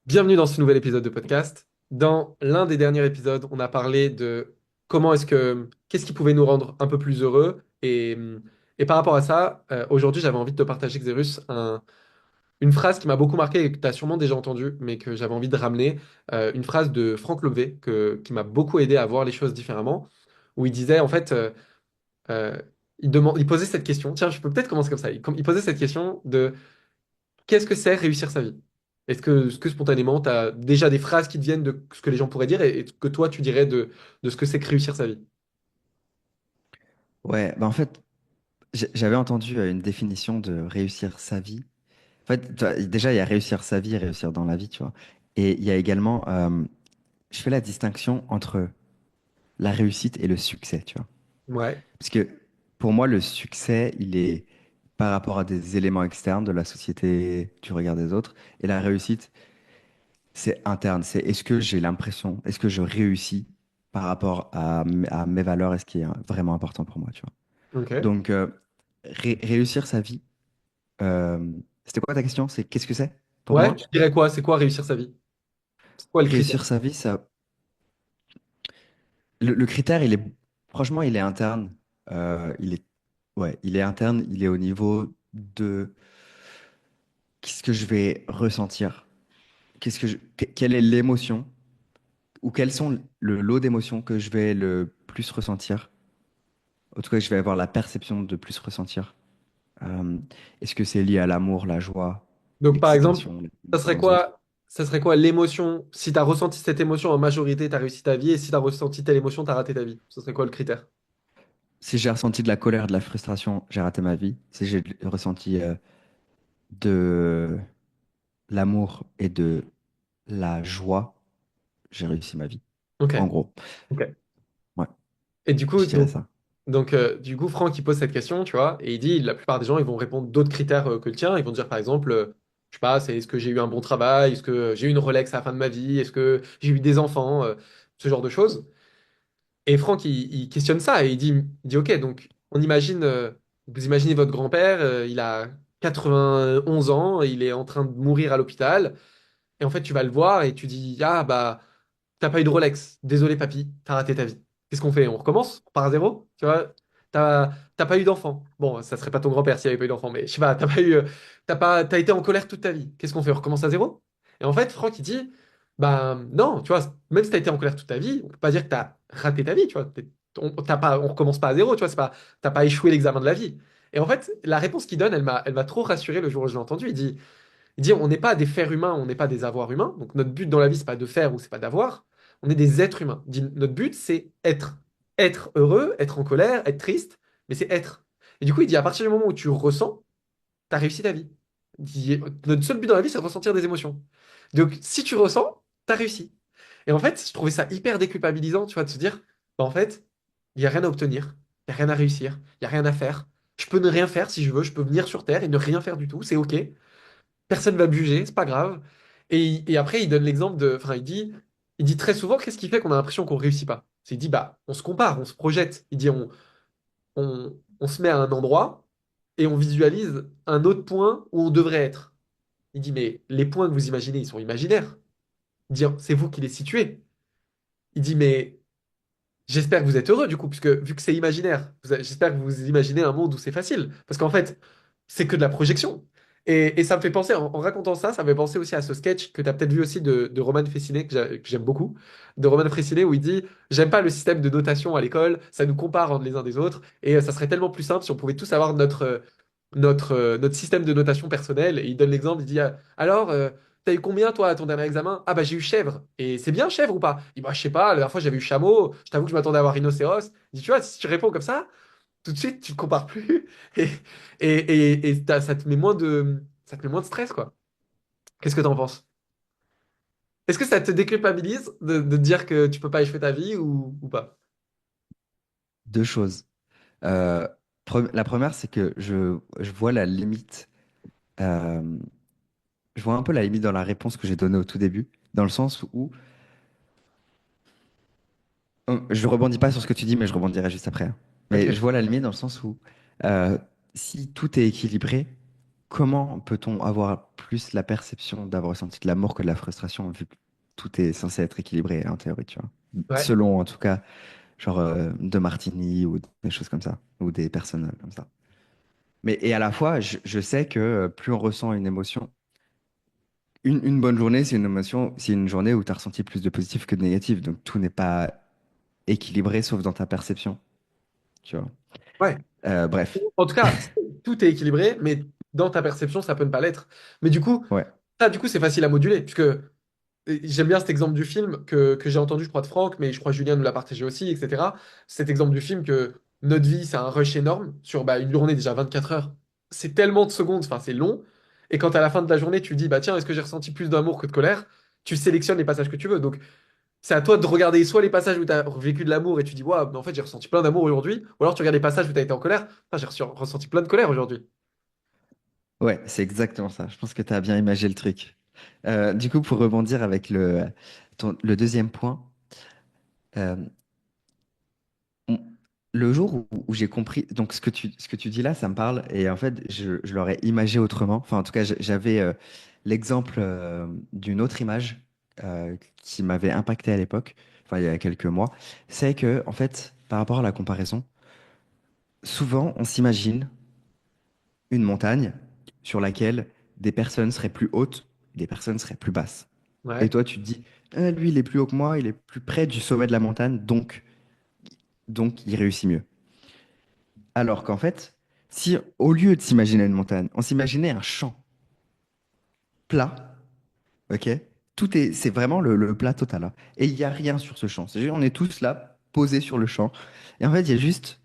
Bienvenue dans ce nouvel épisode de podcast. Dans l'un des derniers épisodes, on a parlé de qu'est-ce qui pouvait nous rendre un peu plus heureux. Et par rapport à ça, aujourd'hui, j'avais envie de te partager, Xerus, une phrase qui m'a beaucoup marqué et que tu as sûrement déjà entendue, mais que j'avais envie de ramener. Une phrase de Franck Lobvé qui m'a beaucoup aidé à voir les choses différemment, où il disait, en fait, euh, il posait cette question. Tiens, je peux peut-être commencer comme ça. Il posait cette question de qu'est-ce que c'est réussir sa vie? Est-ce que spontanément, tu as déjà des phrases qui te viennent de ce que les gens pourraient dire et que toi, tu dirais de ce que c'est que réussir sa vie? Ouais, bah en fait, j'avais entendu une définition de réussir sa vie. En fait, déjà, il y a réussir sa vie et réussir dans la vie, tu vois. Et il y a également, je fais la distinction entre la réussite et le succès, tu vois. Ouais. Parce que pour moi, le succès, il est par rapport à des éléments externes de la société, du regard des autres. Et la réussite, c'est interne. C'est est-ce que j'ai l'impression, est-ce que je réussis par rapport à mes valeurs et ce qui est vraiment important pour moi, tu vois. Ok. Donc, réussir sa vie. C'était quoi ta question? C'est qu'est-ce que c'est pour Ouais, moi? tu dirais quoi? C'est quoi réussir sa vie? C'est quoi le critère? Réussir sa vie, ça. Le critère, il est franchement, il est interne. Il est ouais, il est interne. Il est au niveau de qu'est-ce que je vais ressentir. Quelle est l'émotion ou quels sont le lot d'émotions que je vais le plus ressentir. En tout cas, je vais avoir la perception de plus ressentir. Euh, Est-ce que c'est lié à l'amour, la joie, Donc, par exemple, l'excitation, ça l'émotion serait des autres? quoi, ça serait quoi l'émotion? Si tu as ressenti cette émotion en majorité, tu as réussi ta vie. Et si tu as ressenti telle émotion, tu as raté ta vie. Ce serait quoi le critère? Si j'ai ressenti de la colère, de la frustration, j'ai raté ma vie. Si j'ai ressenti de l'amour et de la joie, j'ai réussi ma vie. Ok. En gros, Ok. ouais, Et du coup, je dirais ça. Franck, il pose cette question, tu vois, et il dit, la plupart des gens, ils vont répondre d'autres critères que le tien. Ils vont dire, par exemple, je sais pas, c'est est-ce que j'ai eu un bon travail? Est-ce que j'ai eu une Rolex à la fin de ma vie? Est-ce que j'ai eu des enfants? Ce genre de choses. Et Franck, il questionne ça et il dit, OK, donc on imagine, vous imaginez votre grand-père, il a 91 ans, il est en train de mourir à l'hôpital, et en fait, tu vas le voir et tu dis, ah bah, t'as pas eu de Rolex, désolé papy, t'as raté ta vie. Qu'est-ce qu'on fait? On recommence? On part à zéro? Tu vois? T'as pas eu d'enfant. Bon, ça serait pas ton grand-père s'il avait pas eu d'enfant, mais je sais pas, t'as été en colère toute ta vie. Qu'est-ce qu'on fait? On recommence à zéro? Et en fait, Franck, il dit, bah non, tu vois, même si t'as été en colère toute ta vie, on peut pas dire que t'as raté ta vie, tu vois. On recommence pas à zéro, tu vois, t'as pas échoué l'examen de la vie. Et en fait, la réponse qu'il donne, elle m'a trop rassuré le jour où je l'ai entendu. Il dit, on n'est pas des fers humains, on n'est pas des avoirs humains. Donc notre but dans la vie, c'est pas de faire ou c'est pas d'avoir. On est des êtres humains. Il dit, notre but, c'est être. Être heureux, être en colère, être triste, mais c'est être. Et du coup, il dit, à partir du moment où tu ressens, tu as réussi ta vie. Il dit, notre seul but dans la vie, c'est de ressentir des émotions. Donc si tu ressens, tu as réussi. Et en fait, je trouvais ça hyper déculpabilisant, tu vois, de se dire, bah, en fait, il n'y a rien à obtenir, il n'y a rien à réussir, il n'y a rien à faire. Je peux ne rien faire si je veux, je peux venir sur Terre et ne rien faire du tout, c'est OK. Personne va me juger, c'est pas grave. Et après, il donne l'exemple enfin, il dit très souvent, qu'est-ce qui fait qu'on a l'impression qu'on réussit pas? Il dit, bah, on se compare, on se projette. Il dit, on se met à un endroit et on visualise un autre point où on devrait être. Il dit, mais les points que vous imaginez, ils sont imaginaires. Il dit, c'est vous qui les situez. Il dit, mais j'espère que vous êtes heureux du coup, puisque vu que c'est imaginaire, j'espère que vous imaginez un monde où c'est facile. Parce qu'en fait, c'est que de la projection. Et ça me fait penser, en racontant ça, ça me fait penser aussi à ce sketch que tu as peut-être vu aussi de Roman Frécinet, que j'aime beaucoup, de Roman Frécinet, où il dit, j'aime pas le système de notation à l'école, ça nous compare les uns des autres, et ça serait tellement plus simple si on pouvait tous avoir notre système de notation personnel. Et il donne l'exemple, il dit, alors, t'as eu combien toi à ton dernier examen? Ah bah j'ai eu chèvre. Et c'est bien chèvre ou pas? Il dit, bah je sais pas, la dernière fois j'avais eu chameau, je t'avoue que je m'attendais à avoir rhinocéros. Il dit, tu vois, si tu réponds comme ça, tout de suite tu te compares plus et, ça te met moins de stress, quoi. Qu'est-ce que t'en penses? Est-ce que ça te déculpabilise de te dire que tu peux pas échouer ta vie ou pas? Deux choses. Euh, la première, c'est que je vois la limite. euh, je vois un peu la limite dans la réponse que j'ai donnée au tout début, dans le sens où je rebondis pas sur ce que tu dis, mais je rebondirai juste après, hein. Mais Ok. je vois la limite dans le sens où euh, si tout est équilibré, comment peut-on avoir plus la perception d'avoir ressenti de l'amour que de la frustration, vu que tout est censé être équilibré en théorie, tu vois. Ouais, Selon, en tout cas, genre de Martini ou des choses comme ça, ou des personnes comme ça. Mais et à la fois, je sais que plus on ressent une émotion, une bonne journée, c'est une émotion, c'est une journée où tu as ressenti plus de positif que de négatif. Donc tout n'est pas équilibré sauf dans ta perception, tu vois. ouais. Bref, En tout cas, tout est équilibré, mais dans ta perception, ça peut ne pas l'être. Mais du coup, ouais, ça, du coup, c'est facile à moduler, puisque j'aime bien cet exemple du film que j'ai entendu, je crois, de Franck, mais je crois que Julien nous l'a partagé aussi, etc. Cet exemple du film que notre vie, c'est un rush énorme sur bah, une journée, déjà 24 heures. C'est tellement de secondes, enfin, c'est long. Et quand à la fin de la journée, tu dis, bah tiens, est-ce que j'ai ressenti plus d'amour que de colère? Tu sélectionnes les passages que tu veux. Donc, c'est à toi de regarder soit les passages où tu as vécu de l'amour et tu dis, waouh, mais en fait, j'ai ressenti plein d'amour aujourd'hui. Ou alors tu regardes les passages où tu as été en colère. Ah, ressenti plein de colère aujourd'hui. ouais, c'est exactement ça. Je pense que tu as bien imagé le truc. Du coup, pour rebondir avec le deuxième point, euh, on- le jour où j'ai compris, donc ce que tu dis là, ça me parle, et en fait, je l'aurais imagé autrement. Enfin, en tout cas, j'avais l'exemple d'une autre image qui m'avait impacté à l'époque, enfin, il y a quelques mois. C'est que, en fait, par rapport à la comparaison, souvent, on s'imagine une montagne sur laquelle des personnes seraient plus hautes, des personnes seraient plus basses. Et Ouais, toi, tu te dis, ah, lui, il est plus haut que moi, il est plus près du sommet de la montagne, donc il réussit mieux. Alors qu'en fait, si au lieu de s'imaginer une montagne, on s'imaginait un champ plat, ok? C'est vraiment le plat total, hein. Et il n'y a rien sur ce champ. C'est juste, on est tous là, posés sur le champ. Et en fait, il y a juste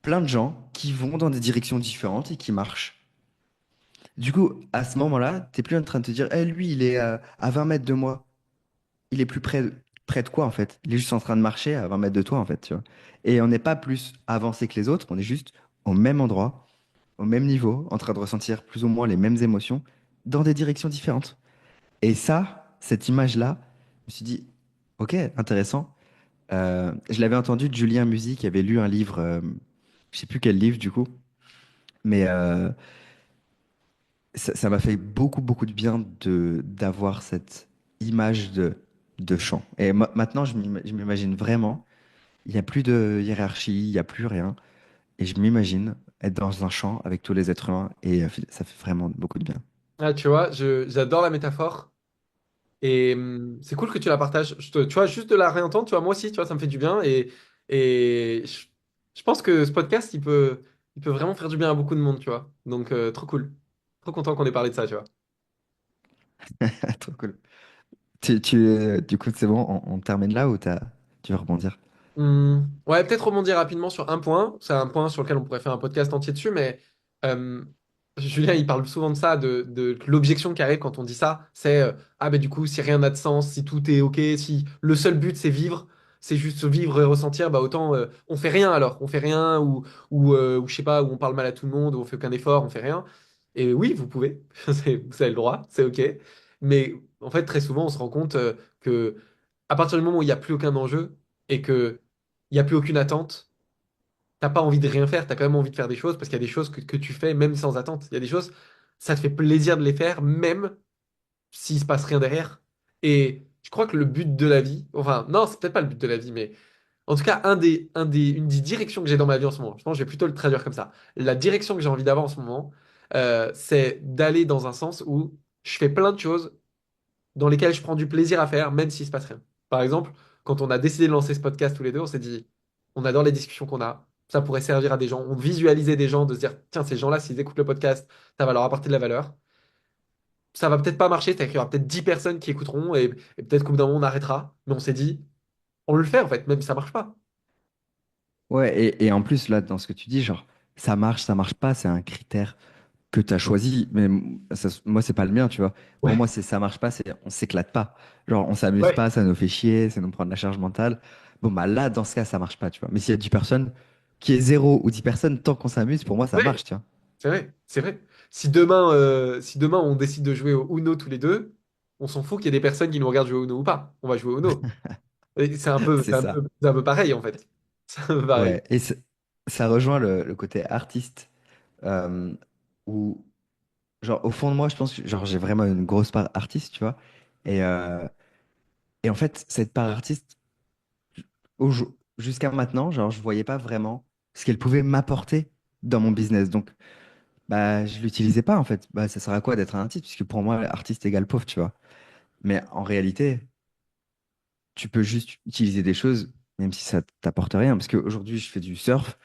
plein de gens qui vont dans des directions différentes et qui marchent. Du coup, à ce moment-là, t'es plus en train de te dire, eh, lui, il est à 20 mètres de moi. Il est plus près de quoi, en fait? Il est juste en train de marcher à 20 mètres de toi, en fait, tu vois. Et on n'est pas plus avancé que les autres, on est juste au même endroit, au même niveau, en train de ressentir plus ou moins les mêmes émotions, dans des directions différentes. Et ça, cette image-là, je me suis dit, ok, intéressant. Je l'avais entendu de Julien Musy qui avait lu un livre, je sais plus quel livre du coup, mais ça m'a fait beaucoup, beaucoup de bien d'avoir cette image de chant. Et maintenant, je m'imagine vraiment, il n'y a plus de hiérarchie, il n'y a plus rien. Et je m'imagine être dans un champ avec tous les êtres humains et ça fait vraiment beaucoup de bien. ah, tu vois, j'adore la métaphore. Et c'est cool que tu la partages. Tu vois, juste de la réentendre, tu vois, moi aussi, tu vois, ça me fait du bien. Et je pense que ce podcast, il peut vraiment faire du bien à beaucoup de monde, tu vois. Donc, trop cool. Trop content qu'on ait parlé de ça, tu vois. Trop cool. Du coup, c'est bon, on termine là ou tu veux rebondir? Ouais, peut-être rebondir rapidement sur un point. C'est un point sur lequel on pourrait faire un podcast entier dessus, mais euh, Julien, il parle souvent de ça, de l'objection qui arrive quand on dit ça. C'est ah, ben du coup, si rien n'a de sens, si tout est OK, si le seul but c'est vivre, c'est juste vivre et ressentir, bah autant on fait rien alors. On fait rien ou je sais pas, ou on parle mal à tout le monde, ou on fait aucun effort, on fait rien. Et oui, vous pouvez, vous avez le droit, c'est OK. Mais en fait, très souvent, on se rend compte que à partir du moment où il n'y a plus aucun enjeu et que il n'y a plus aucune attente, t'as pas envie de rien faire, t'as quand même envie de faire des choses parce qu'il y a des choses que tu fais même sans attente. Il y a des choses, ça te fait plaisir de les faire même s'il se passe rien derrière. Et je crois que le but de la vie, enfin, non, c'est peut-être pas le but de la vie, mais en tout cas, une des directions que j'ai dans ma vie en ce moment, je pense que je vais plutôt le traduire comme ça. La direction que j'ai envie d'avoir en ce moment, c'est d'aller dans un sens où je fais plein de choses dans lesquelles je prends du plaisir à faire, même s'il se passe rien. Par exemple, quand on a décidé de lancer ce podcast tous les deux, on s'est dit, on adore les discussions qu'on a, ça pourrait servir à des gens. On visualisait des gens, de se dire, tiens, ces gens-là, s'ils écoutent le podcast, ça va leur apporter de la valeur. Ça va peut-être pas marcher, c'est-à-dire qu'il y aura peut-être 10 personnes qui écouteront et peut-être qu'au bout d'un moment, on arrêtera. Mais on s'est dit, on le fait en fait, même si ça marche pas. Ouais, et en plus, là, dans ce que tu dis, genre, ça marche pas, c'est un critère que tu as choisi, mais moi, c'est pas le mien, tu vois. Pour Ouais. moi, ça marche pas, on s'éclate pas. Genre, on s'amuse Ouais. pas, ça nous fait chier, ça nous prend de la charge mentale. Bon, bah là, dans ce cas, ça marche pas, tu vois. Mais s'il y a 10 personnes, qui est zéro ou 10 personnes, tant qu'on s'amuse, pour moi, ça Ouais, marche, tu vois. c'est vrai, c'est vrai. Si demain on décide de jouer au Uno tous les deux, on s'en fout qu'il y ait des personnes qui nous regardent jouer au Uno ou pas. On va jouer au Uno. Et c'est un peu, C'est ça. c'est un peu pareil en fait. C'est un peu pareil. Ouais, et ça rejoint le côté artiste, euh, où genre, au fond de moi, je pense que genre, j'ai vraiment une grosse part artiste, tu vois. Et, euh, et en fait, cette part artiste, jusqu'à maintenant, genre, je voyais pas vraiment ce qu'elle pouvait m'apporter dans mon business. Donc, bah, je l'utilisais pas, en fait. Bah, ça sert à quoi d'être un artiste? Puisque pour moi, artiste égale pauvre, tu vois. Mais en réalité, tu peux juste utiliser des choses, même si ça t'apporte rien. Parce qu'aujourd'hui, je fais du surf.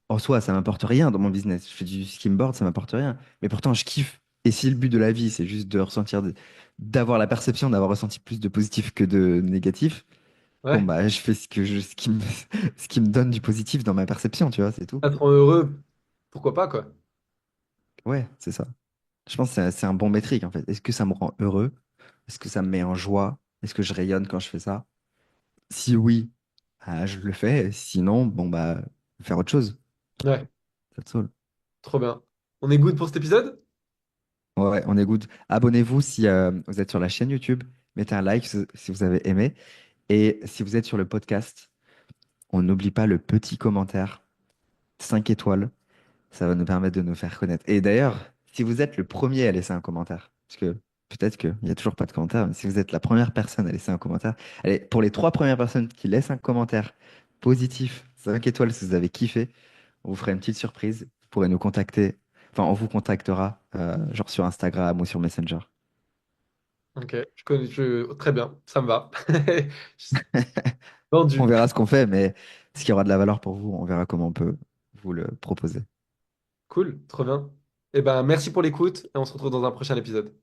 En soi, ça m'apporte rien dans mon business. Je fais du skimboard, ça m'apporte rien. Mais pourtant, je kiffe. Et si le but de la vie, c'est juste de ressentir, d'avoir la perception d'avoir ressenti plus de positif que de négatif, bon, Ouais, bah, je fais ce qui me, ce qui me donne du positif dans ma perception, tu vois, c'est tout. ça te rend heureux, pourquoi pas, quoi. Ouais, c'est ça. Je pense que c'est un bon métrique, en fait. Est-ce que ça me rend heureux? Est-ce que ça me met en joie? Est-ce que je rayonne quand je fais ça? Si oui, ah, je le fais. Sinon, bon, bah, faire autre chose. Ouais, That's all. trop bien. On est good pour cet épisode? Ouais, on est good. Abonnez-vous si vous êtes sur la chaîne YouTube. Mettez un like si vous avez aimé. Et si vous êtes sur le podcast, on n'oublie pas le petit commentaire, 5 étoiles. Ça va nous permettre de nous faire connaître. Et d'ailleurs, si vous êtes le premier à laisser un commentaire, parce que peut-être qu'il n'y a toujours pas de commentaire, mais si vous êtes la première personne à laisser un commentaire, allez, pour les 3 premières personnes qui laissent un commentaire positif, 5 étoiles si vous avez kiffé, on vous fera une petite surprise. Vous pourrez nous contacter. Enfin, on vous contactera, genre sur Instagram ou sur Messenger. Ok, très bien, ça me va. On Vendu. verra ce qu'on fait, mais ce qui aura de la valeur pour vous, on verra comment on peut vous le proposer. Cool, trop bien. Eh ben, merci pour l'écoute et on se retrouve dans un prochain épisode.